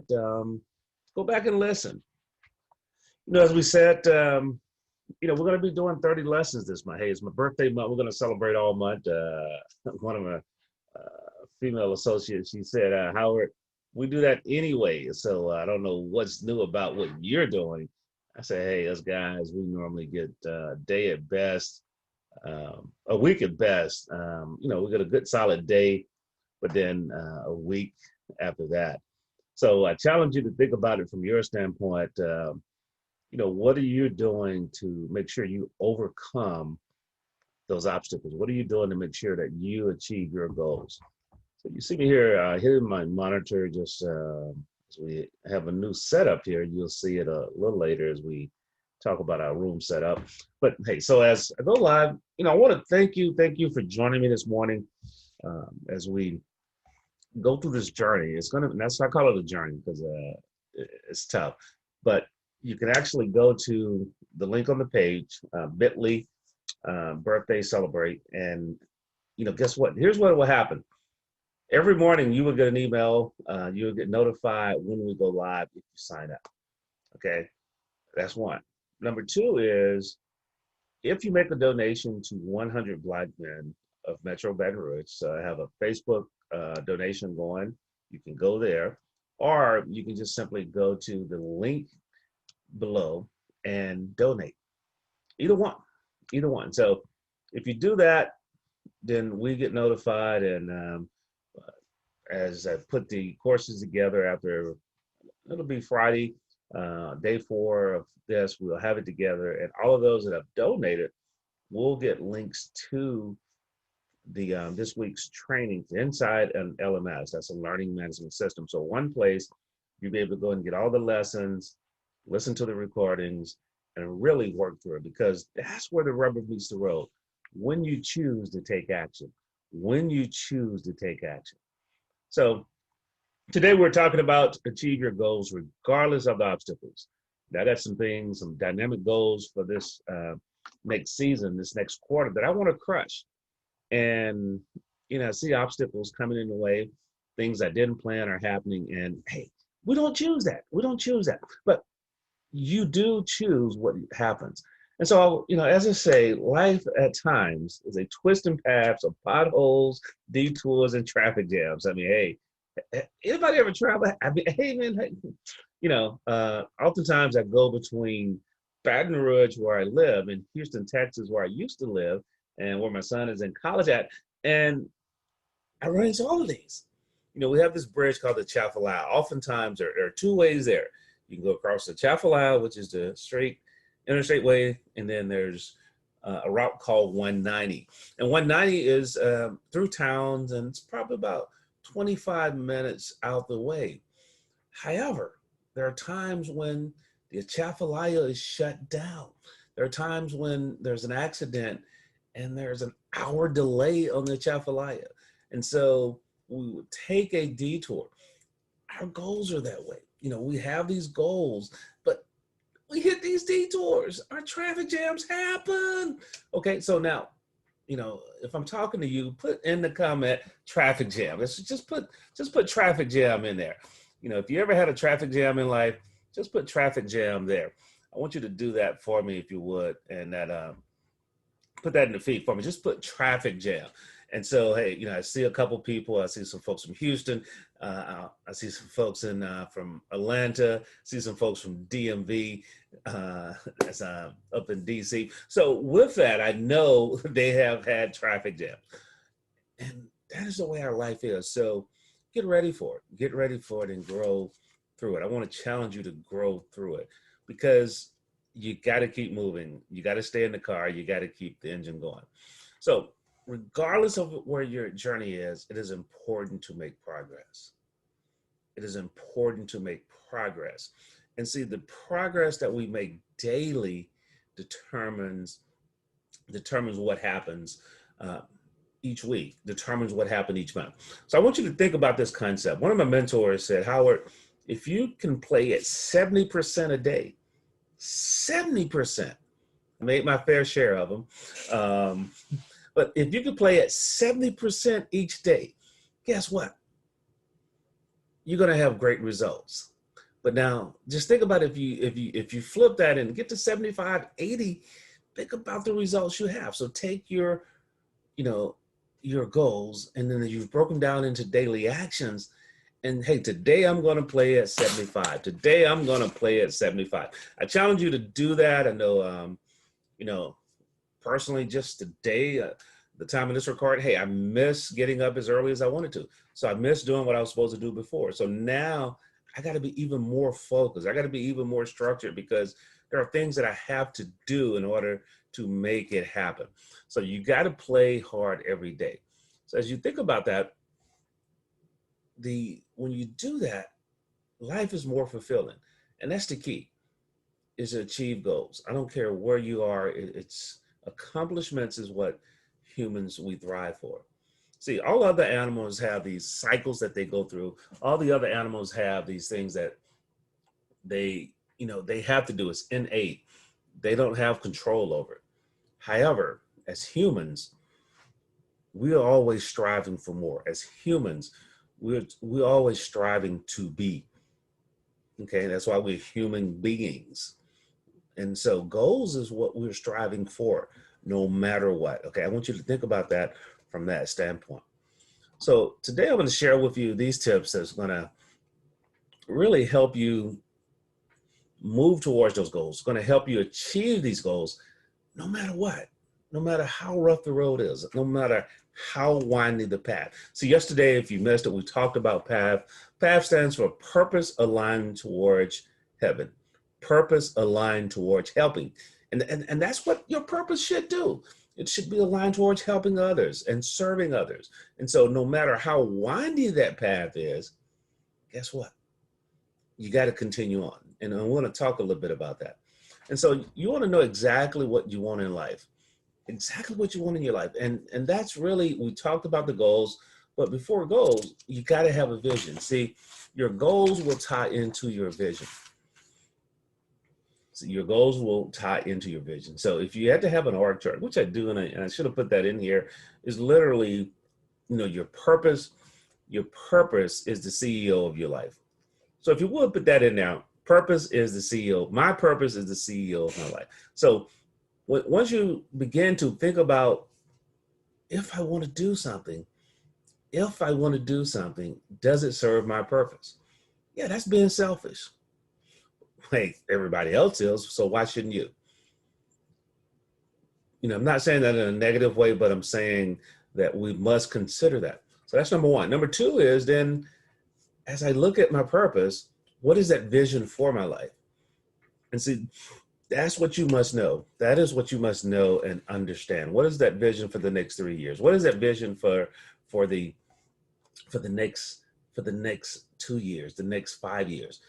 Go back and listen. As we said, we're going to be doing 30 lessons this month. Hey, it's my birthday month. We're going to celebrate all month. One of my female associates, she said, Howard, we do that anyway. So I don't know what's new about what you're doing. I say, hey, us guys, we normally get a day at best, a week at best. We get a good solid day, but then a week after that. So I challenge you to think about it from your standpoint. What are you doing to make sure you overcome those obstacles? What are you doing to make sure that you achieve your goals? So you see me here hitting my monitor just as we have a new setup here. You'll see it a little later as we talk about our room setup. But hey, so as I go live, I want to thank you for joining me this morning as we go through this journey. That's why I call it a journey, because it's tough. But you can actually go to the link on the page, bit.ly birthday celebrate. And, guess what? Here's what will happen. Every morning you will get an email. You will get notified when we go live if you sign up. Okay, that's one. Number two is if you make a donation to 100 Black Men of Metro Baton Rouge, so I have a Facebook donation going. You can go there, or you can just simply go to the link below and donate. Either one. So if you do that, then we get notified, and as I put the courses together after, it'll be Friday, day 4 of this, we'll have it together, and all of those that have donated will get links to the this week's training inside an LMS. That's a learning management system. So one place you'll be able to go and get all the lessons, listen to the recordings, and really work through it, because that's where the rubber meets the road. When you choose to take action. So today we're talking about achieve your goals regardless of the obstacles. Now I got some dynamic goals for this next season, this next quarter that I want to crush. And, I see obstacles coming in the way, things I didn't plan are happening. And hey, we don't choose that. But you do choose what happens. And so, as I say, life at times is a twist and paths of potholes, detours, and traffic jams. I mean, hey, anybody ever travel? I mean, hey, man, oftentimes I go between Baton Rouge, where I live, and Houston, Texas, where I used to live, and where my son is in college at. And I run into all of these. We have this bridge called the Chaffalal. Oftentimes there are two ways there. You can go across the Chaffalal, which is the interstate way, and then there's a route called 190. And 190 is through towns, and it's probably about 25 minutes out the way. However, there are times when the Chaffalaya is shut down. There are times when there's an accident and there's an hour delay on the Chaffalaya. And so we would take a detour. Our goals are that way. We have these goals, but we hit these detours. Our traffic jams happen. Okay, so now, if I'm talking to you, put in the comment traffic jam. Let's just put traffic jam in there. If you ever had a traffic jam in life, just put traffic jam there. I want you to do that for me if you would, and that put that in the feed for me. Just put traffic jam. And so, hey, I see a couple people. I see some folks from Houston. I see some folks from Atlanta. I see some folks from DMV. That's up in DC. So with that, I know they have had traffic jams. And that is the way our life is. So get ready for it. Get ready for it and grow through it. I want to challenge you to grow through it, because you got to keep moving. You got to stay in the car. You got to keep the engine going. So regardless of where your journey is, it is important to make progress. And see, the progress that we make daily determines what happens each week, determines what happened each month. So I want you to think about this concept. One of my mentors said, Howard, if you can play at 70% a day, 70%, I made my fair share of them. But if you could play at 70% each day, guess what? you're going to have great results. But now just think about if you flip that and get to 75, 80, think about the results you have. So take you know, your goals, and then you've broken down into daily actions. And hey, today I'm going to play at 75. Today I'm going to play at 75. I challenge you to do that. I know, you know, personally, just today, the time of this record, hey, I miss getting up as early as I wanted to. So I miss doing what I was supposed to do before. So now I got to be even more focused. I got to be even more structured because there are things that I have to do in order to make it happen. So you got to play hard every day. So as you think about that, when you do that, life is more fulfilling. And that's the key, is to achieve goals. I don't care where you are. It's accomplishments is what humans we thrive for. See, all other animals have these cycles that they go through. All the other animals have these things that they have to do. It's innate. They don't have control over it. However, as humans, we are always striving for more. As humans, we're always striving to be. Okay, that's why we're human beings. And so goals is what we're striving for, no matter what. Okay, I want you to think about that from that standpoint. So today I'm going to share with you these tips that's going to really help you move towards those goals. It's going to help you achieve these goals no matter what, no matter how rough the road is, no matter how windy the path. So yesterday, if you missed it, we talked about PATH. PATH stands for purpose aligned towards heaven, purpose aligned towards helping. And that's what your purpose should do. It should be aligned towards helping others and serving others. And so no matter how windy that path is, guess what? You got to continue on. And I want to talk a little bit about that. And so you want to know exactly what you want in life, exactly what you want in your life. And that's really, we talked about the goals, but before goals, you got to have a vision. See, your goals will tie into your vision. So your goals will tie into your vision. So if you had to have an org chart, which I do, and I should have put that in here, is literally, your purpose. Your purpose is the CEO of your life. So if you would put that in now, purpose is the CEO. My purpose is the CEO of my life. So once you begin to think about, if I want to do something, does it serve my purpose? Yeah, that's being selfish. Hey, everybody else is, so why shouldn't you? I'm not saying that in a negative way, but I'm saying that we must consider that. So that's number one. Number two is then, as I look at my purpose, what is that vision for my life? And see, that's what you must know. That is what you must know and understand. What is that vision for the next 3 years? What is that vision for the next 2 years, the next 5 years?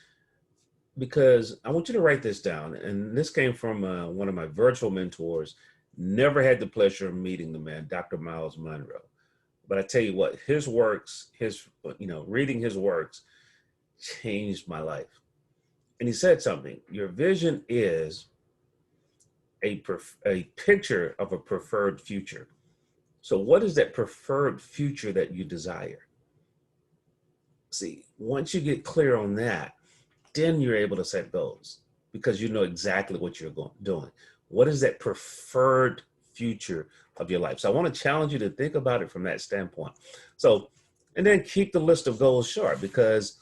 Because I want you to write this down. And this came from one of my virtual mentors. Never had the pleasure of meeting the man, Dr. Miles Monroe. But I tell you what, his works, reading his works changed my life. And he said something: your vision is a picture of a preferred future. So what is that preferred future that you desire? See, once you get clear on that, then you're able to set goals because you know exactly what you're doing. What is that preferred future of your life? So I want to challenge you to think about it from that standpoint. So, and then keep the list of goals short, because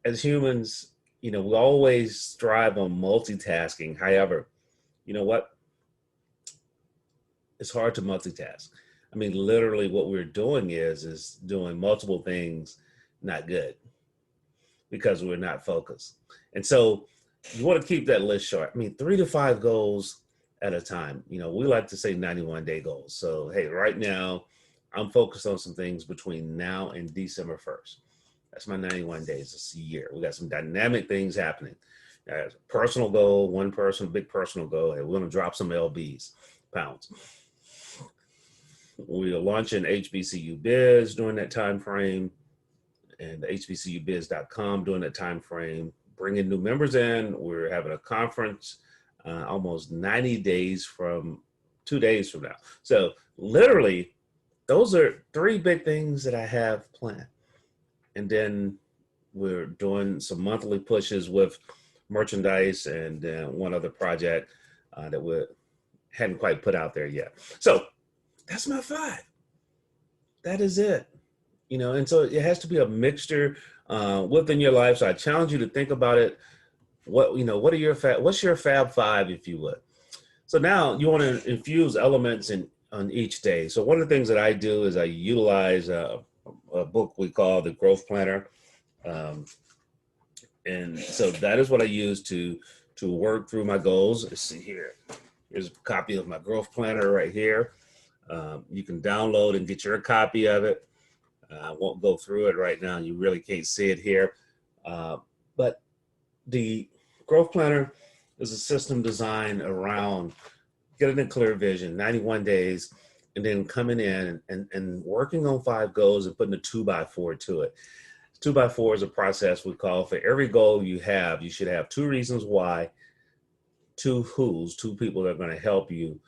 as humans, we always strive on multitasking. However, you know what? It's hard to multitask. I mean, literally what we're doing is doing multiple things not good because we're not focused. And so you want to keep that list short. I mean, 3 to 5 goals at a time. We like to say 91-day goals. So, hey, right now I'm focused on some things between now and December 1st. That's my 91 days. It's a year. We got some dynamic things happening. Personal goal, big personal goal. Hey, we're going to drop some LBs, pounds. We are launching HBCU Biz during that time frame, and HBCUbiz.com during that time frame. Bringing new members in. We're having a conference almost 90 days from 2 days from now. So literally, those are 3 big things that I have planned. And then we're doing some monthly pushes with merchandise and one other project that we hadn't quite put out there yet. So that's my 5. That is it. And so it has to be a mixture within your life. So I challenge you to think about it. What's your Fab 5, if you would? So now you want to infuse elements on each day. So one of the things that I do is I utilize a book we call the Growth Planner. And so that is what I use to work through my goals. Let's see here. Here's a copy of my Growth Planner right here. You can download and get your copy of it. I won't go through it right now. You really can't see it here. But the Growth Planner is a system designed around getting a clear vision, 91 days, and then coming in and working on 5 goals and putting a 2x4 to it. 2x4 is a process we call for every goal you should have 2 reasons why, 2 who's, 2 people that are going to help you,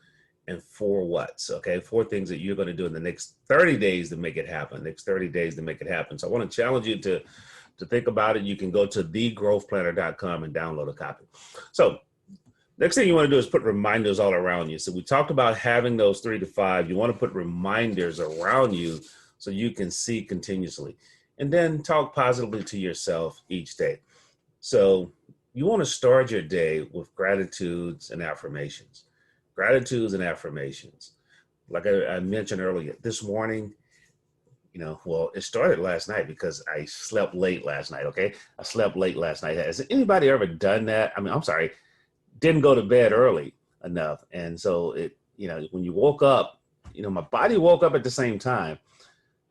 and 4 what's, okay? 4 things that you're going to do in the next 30 days to make it happen, So I want to challenge you to think about it. You can go to thegrowthplanner.com and download a copy. So next thing you want to do is put reminders all around you. So we talked about having those 3 to 5. You want to put reminders around you so you can see continuously. And then talk positively to yourself each day. So you want to start your day with gratitudes and affirmations. Like I mentioned earlier, this morning, it started last night because I slept late last night, okay? I slept late last night. Has anybody ever done that? Didn't go to bed early enough. And so when you woke up, my body woke up at the same time.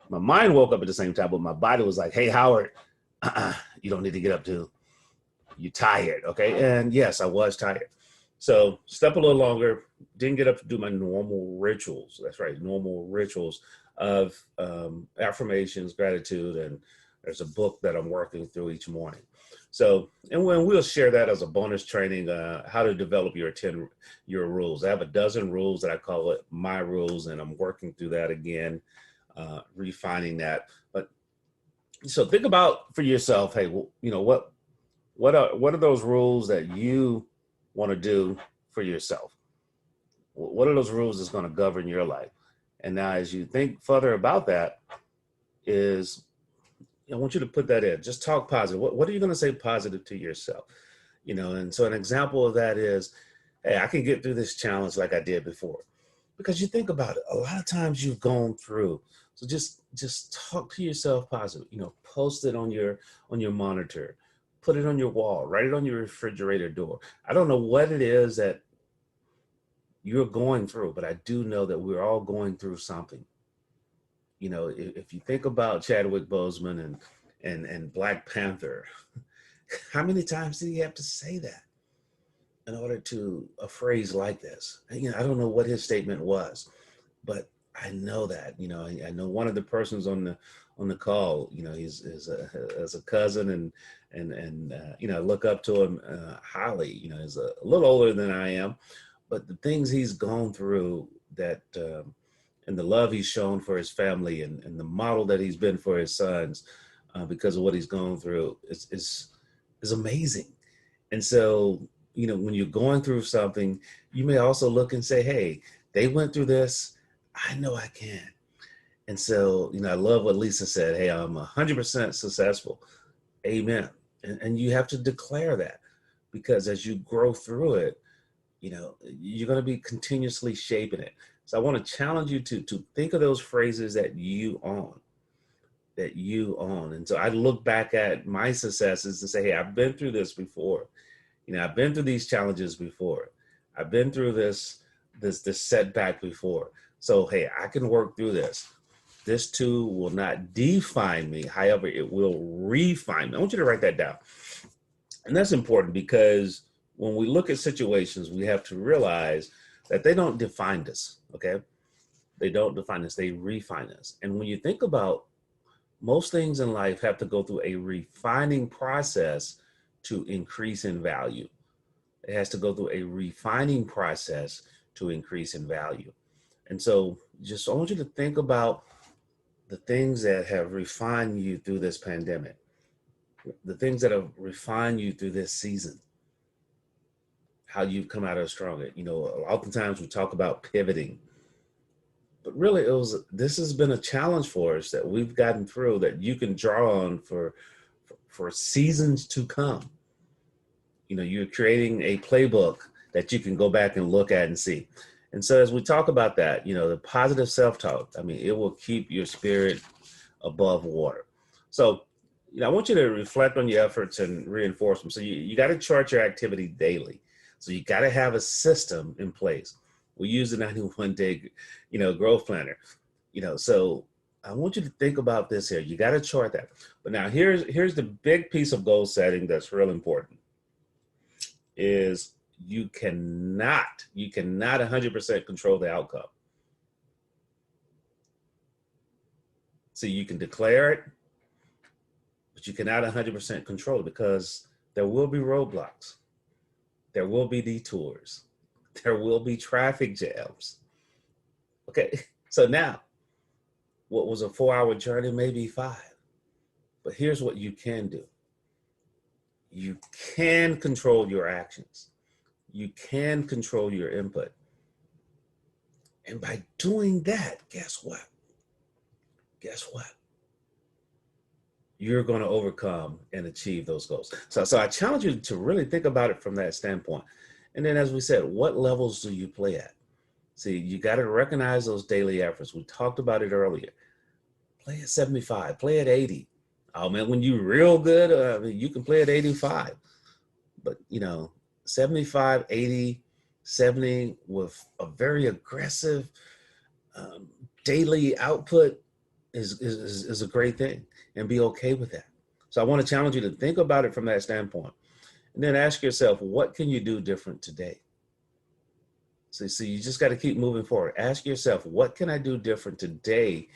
My mind woke up at the same time, but my body was like, hey, Howard, you don't need to get up too. You're tired, okay? And yes, I was tired. So slept a little longer, didn't get up to do my normal rituals. That's right, normal rituals of affirmations, gratitude, and there's a book that I'm working through each morning. So, and we'll share that as a bonus training, how to develop your rules. I have a dozen rules that I call it my rules, and I'm working through that again, refining that. But so think about for yourself, hey, what are those rules that you want to do for yourself? What are those rules that's going to govern your life? And now as you think further about that, I want you to put that in. Just talk positive. What are you going to say positive to yourself? And so an example of that is, hey, I can get through this challenge like I did before. Because you think about it, a lot of times you've gone through. So just talk to yourself positive. Post it on your monitor, put it on your wall, write it on your refrigerator door. I don't know what it is that you're going through, but I do know that we're all going through something. If you think about Chadwick Boseman and Black Panther, how many times did he have to say that in order to a phrase like this? I don't know what his statement was, but I know that. I know one of the persons on the call. He's as a cousin, and I look up to him highly. He's a little older than I am, but the things he's gone through that. And the love he's shown for his family and the model that he's been for his sons because of what he's gone through is amazing. And so, when you're going through something, you may also look and say, hey, they went through this. I know I can. And so, I love what Lisa said. Hey, I'm 100% successful. Amen. And you have to declare that because as you grow through it, you're going to be continuously shaping it. So I want to challenge you to think of those phrases that you own. And so I look back at my successes and say, hey, I've been through this before. I've been through these challenges before. I've been through this setback before. So, hey, I can work through this. This too will not define me. However, it will refine me. I want you to write that down. And that's important because when we look at situations, we have to realize that they don't define us, okay? They don't define us, they refine us. And when you think about most things in life have to go through a refining process to increase in value. It has to go through a refining process to increase in value. And so I want you to think about the things that have refined you through this pandemic. the things that have refined you through this season, how you've come out of it stronger. Oftentimes we talk about pivoting, but really this has been a challenge for us that we've gotten through that you can draw on for seasons to come. You're creating a playbook that you can go back and look at and see. And so as we talk about that, the positive self-talk, I mean, it will keep your spirit above water. So, I want you to reflect on your efforts and reinforce them. So you got to chart your activity daily. So you got to have a system in place. We use the 91-day, growth planner. So I want you to think about this here. You got to chart that. But now here's the big piece of goal setting that's real important is you cannot 100% control the outcome. So you can declare it, but you cannot 100% control it because there will be roadblocks. There will be detours. There will be traffic jams. Okay, so now, what was a 4-hour journey may be 5. But here's what you can do. You can control your actions. You can control your input. And by doing that, guess what? You're going to overcome and achieve those goals. So I challenge you to really think about it from that standpoint. And then, as we said, what levels do you play at? See, you got to recognize those daily efforts. We talked about it earlier. Play at 75, play at 80. Oh man, when you're real good, you can play at 85. But 75, 80, 70 with a very aggressive daily output is a great thing, and be okay with that. So I want to challenge you to think about it from that standpoint, and then ask yourself, what can you do different today? So you just got to keep moving forward. Ask yourself, what can I do different today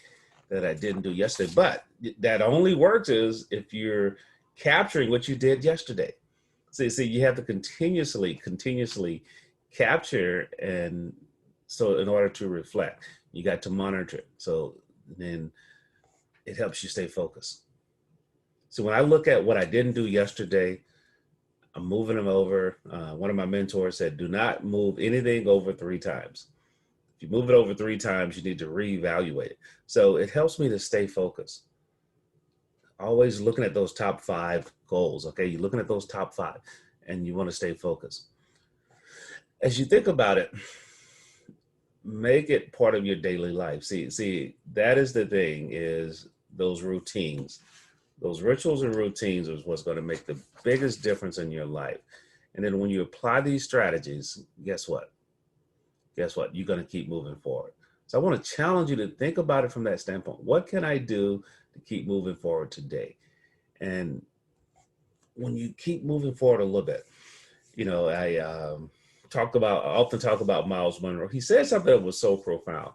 that I didn't do yesterday? But that only works is if you're capturing what you did yesterday. See, you have to continuously capture, and so in order to reflect, you got to monitor it. So then it helps you stay focused. So when I look at what I didn't do yesterday, I'm moving them over. One of my mentors said, do not move anything over 3 times. If you move it over 3 times, you need to reevaluate it. So it helps me to stay focused. Always looking at those top 5 goals. Okay, you're looking at those top 5 and you want to stay focused. As you think about it, make it part of your daily life. See, that is the thing, is those routines. Those rituals and routines is what's going to make the biggest difference in your life. And then when you apply these strategies, guess what? You're going to keep moving forward. So I want to challenge you to think about it from that standpoint. What can I do to keep moving forward today? And when you keep moving forward a little bit, I often talk about Miles Monroe. He said something that was so profound.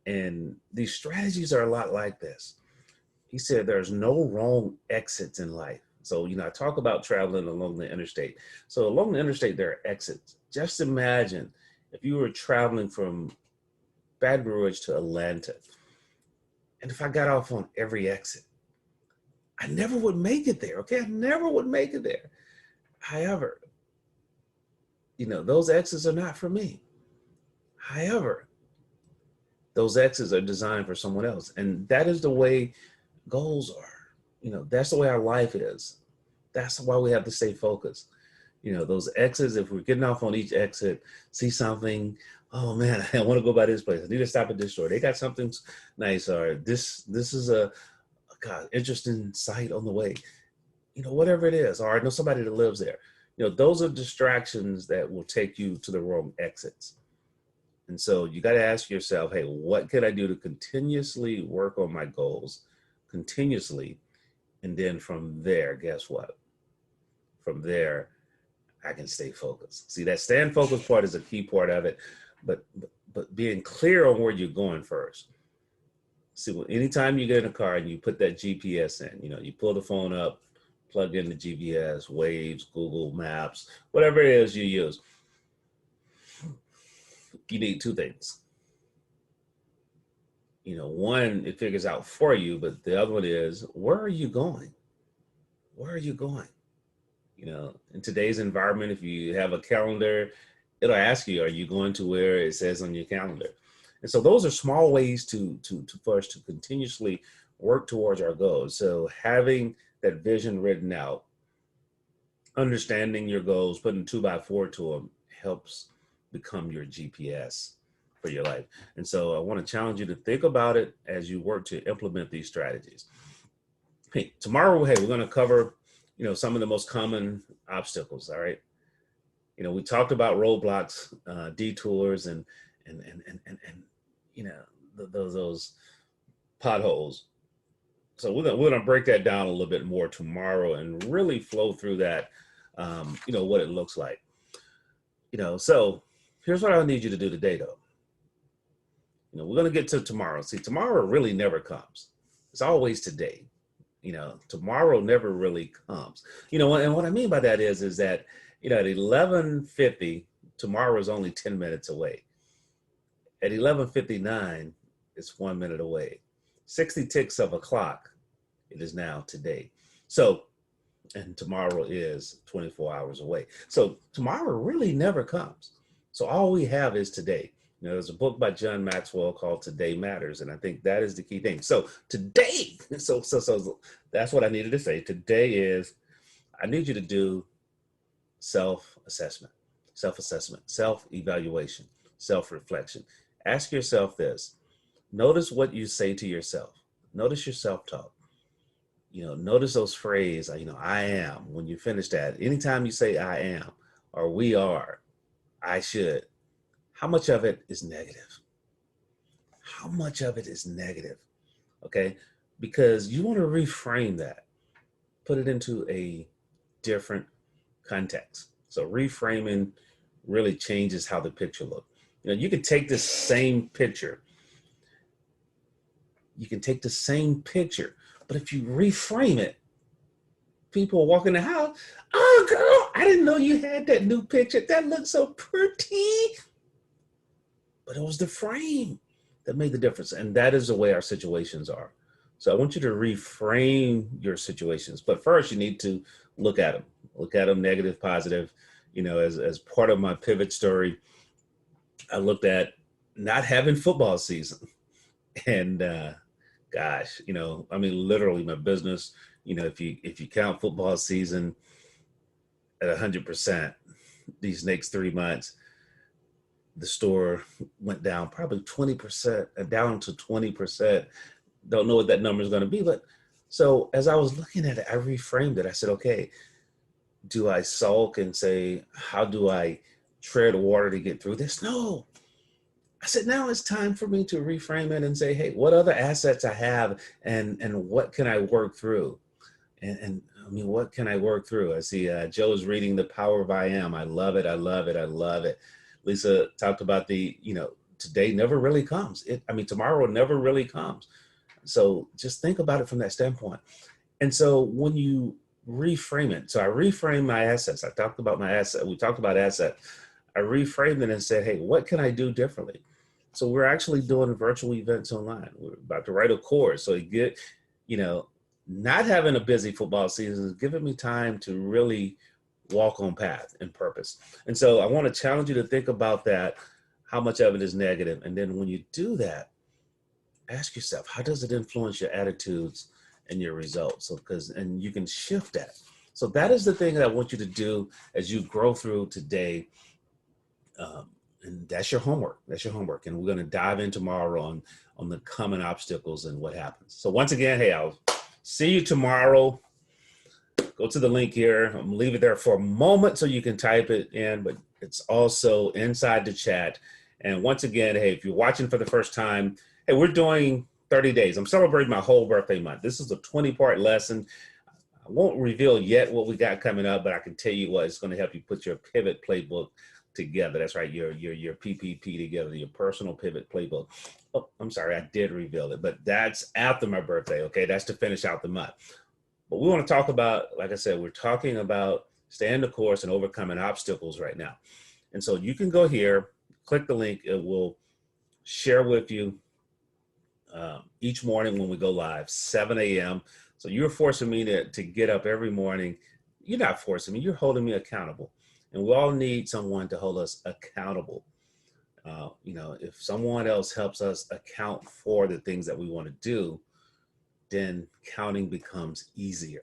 And these strategies are a lot like this. He said there's no wrong exits in life. So, I talk about traveling along the interstate. So along the interstate, there are exits. Just imagine if you were traveling from Baton Rouge to Atlanta, and if I got off on every exit, I never would make it there. Okay, I never would make it there. However, those exits are not for me. However, those exits are designed for someone else. And that is the way goals are. That's the way our life is. That's why we have to stay focused. Those exits, if we're getting off on each exit, see something, oh man, I want to go by this place. I need to stop at this store. They got something nice, or this is a interesting sight on the way. Whatever it is, or I know somebody that lives there. Those are distractions that will take you to the wrong exits. And so you got to ask yourself, hey, what can I do to continuously work on my goals continuously? And then from there, guess what? From there, I can stay focused. See, that staying focused part is a key part of it, but being clear on where you're going first. See, anytime you get in a car and you put that GPS in, you pull the phone up, plug in the GPS, Waves, Google Maps, whatever it is you use, you need 2 things. One, it figures out for you, but the other one is, where are you going? Where are you going? In today's environment, if you have a calendar, it'll ask you, are you going to where it says on your calendar? And so those are small ways for us to continuously work towards our goals. So having that vision written out, understanding your goals, putting 2x4 to them helps become your GPS for your life. And so I want to challenge you to think about it as you work to implement these strategies. Hey, tomorrow, we're going to cover, some of the most common obstacles. All right. We talked about roadblocks, detours, and those potholes. So we're gonna break that down a little bit more tomorrow and really flow through that. What it looks like. So here's what I need you to do today, though. We're gonna get to tomorrow. See, tomorrow really never comes. It's always today. Tomorrow never really comes. And what I mean by that is that at 11:50, tomorrow is only 10 minutes away. At 11:59, it's 1 minute away. 60 ticks of a clock, it is now today. So, and tomorrow is 24 hours away. So tomorrow really never comes. So all we have is today. There's a book by John Maxwell called Today Matters, and I think that is the key thing. So today, so that's what I needed to say. Today is, I need you to do self-assessment, self-evaluation, self-reflection. Ask yourself this. Notice what you say to yourself. Notice your self-talk. Notice those phrases, I am. When you finish that, anytime you say I am, or we are, I should, how much of it is negative? How much of it is negative? Okay? Because you want to reframe that, put it into a different context. So reframing really changes how the picture looks. You can take this same picture. But if you reframe it, people walk in the house, oh girl, I didn't know you had that new picture. That looks so pretty. But it was the frame that made the difference. And that is the way our situations are. So I want you to reframe your situations. But first, you need to look at them. Look at them negative, positive. As part of my pivot story, I looked at not having football season. And gosh, literally my business, if you count football season at 100%, these next 3 months, the store went down probably 20%, down to 20%. Don't know what that number is going to be. But so as I was looking at it, I reframed it. I said, okay, do I sulk and say, how do I tread water to get through this? No. I said, now it's time for me to reframe it and say, hey, what other assets I have and what can I work through? And what can I work through? I see Joe's reading The Power of I Am. I love it. I love it. I love it. Lisa talked about today never really comes. Tomorrow never really comes. So just think about it from that standpoint. And so when you reframe it, so I reframe my assets. I talked about my asset. We talked about assets. I reframed it and said, hey, what can I do differently? So we're actually doing virtual events online. We're about to write a course. So not having a busy football season is giving me time to really walk on path and purpose. And so I want to challenge you to think about that, how much of it is negative. And then when you do that, ask yourself, how does it influence your attitudes and your results? And you can shift that. So that is the thing that I want you to do as you grow through today. And that's your homework. And we're going to dive in tomorrow on the common obstacles and what happens. So once again, hey, I'll see you tomorrow. Go to the link here. I'm going to leave it there for a moment so you can type it in, but it's also inside the chat. And once again, hey, if you're watching for the first time, hey, we're doing 30 days. I'm celebrating my whole birthday month. This is a 20-part lesson. I won't reveal yet what we got coming up, but I can tell you what, it's going to help you put your pivot playbook together. That's right, your PPP together, your personal pivot playbook. Oh, I'm sorry, I did reveal it, but that's after my birthday, okay? That's to finish out the month. But we want to talk about, like I said, we're talking about staying the course and overcoming obstacles right now. And so you can go here, click the link. It will share with you each morning when we go live, 7 a.m. So you're forcing me to get up every morning. You're not forcing me, you're holding me accountable. And we all need someone to hold us accountable. If someone else helps us account for the things that we want to do, then counting becomes easier.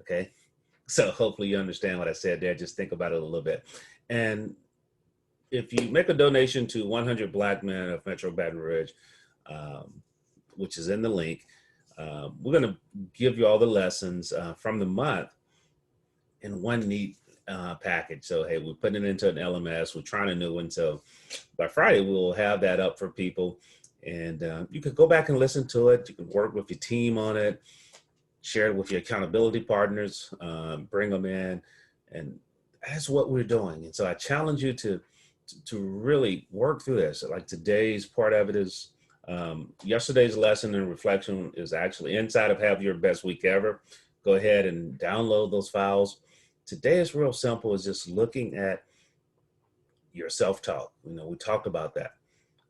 Okay. So hopefully you understand what I said there. Just think about it a little bit. And if you make a donation to 100 Black Men of Metro Baton Rouge, um, which is in the link, we're going to give you all the lessons from the month in one neat package. So, hey, we're putting it into an LMS. We're trying a new one. So by Friday, we'll have that up for people. And you can go back and listen to it. You can work with your team on it, share it with your accountability partners, bring them in. And that's what we're doing. And so I challenge you to really work through this. Like today's part of it is yesterday's lesson and reflection is actually inside of Have Your Best Week Ever. Go ahead and download those files. Today is real simple. It's just looking at your self-talk. We talked about that.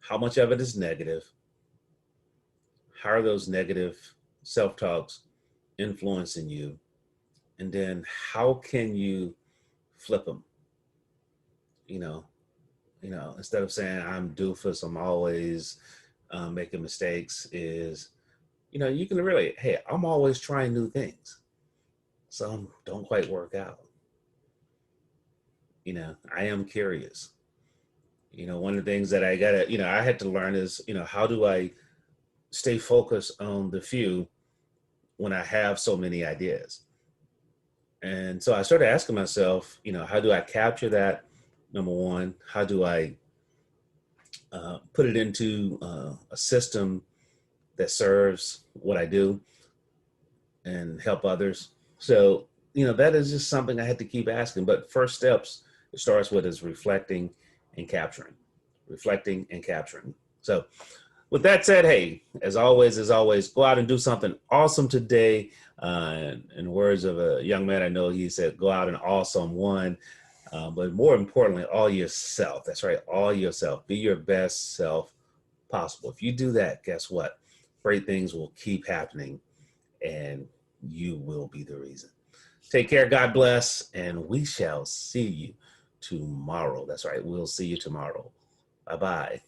How much of it is negative? How are those negative self-talks influencing you? And then how can you flip them? Instead of saying I'm doofus, I'm always making mistakes, is, you can really, hey, I'm always trying new things. Some don't quite work out. I am curious. One of the things that I had to learn is, how do I stay focused on the few when I have so many ideas? And so I started asking myself, how do I capture that? Number one, how do I put it into a system that serves what I do and help others? So, that is just something I had to keep asking. But first steps, it starts with is reflecting and capturing. Reflecting and capturing. So with that said, hey, as always, go out and do something awesome today. In words of a young man I know, he said, go out and awesome one. But more importantly, all yourself. That's right, all yourself. Be your best self possible. If you do that, guess what? Great things will keep happening, and you will be the reason. Take care, God bless, and we shall see you tomorrow. That's right, we'll see you tomorrow. Bye-bye.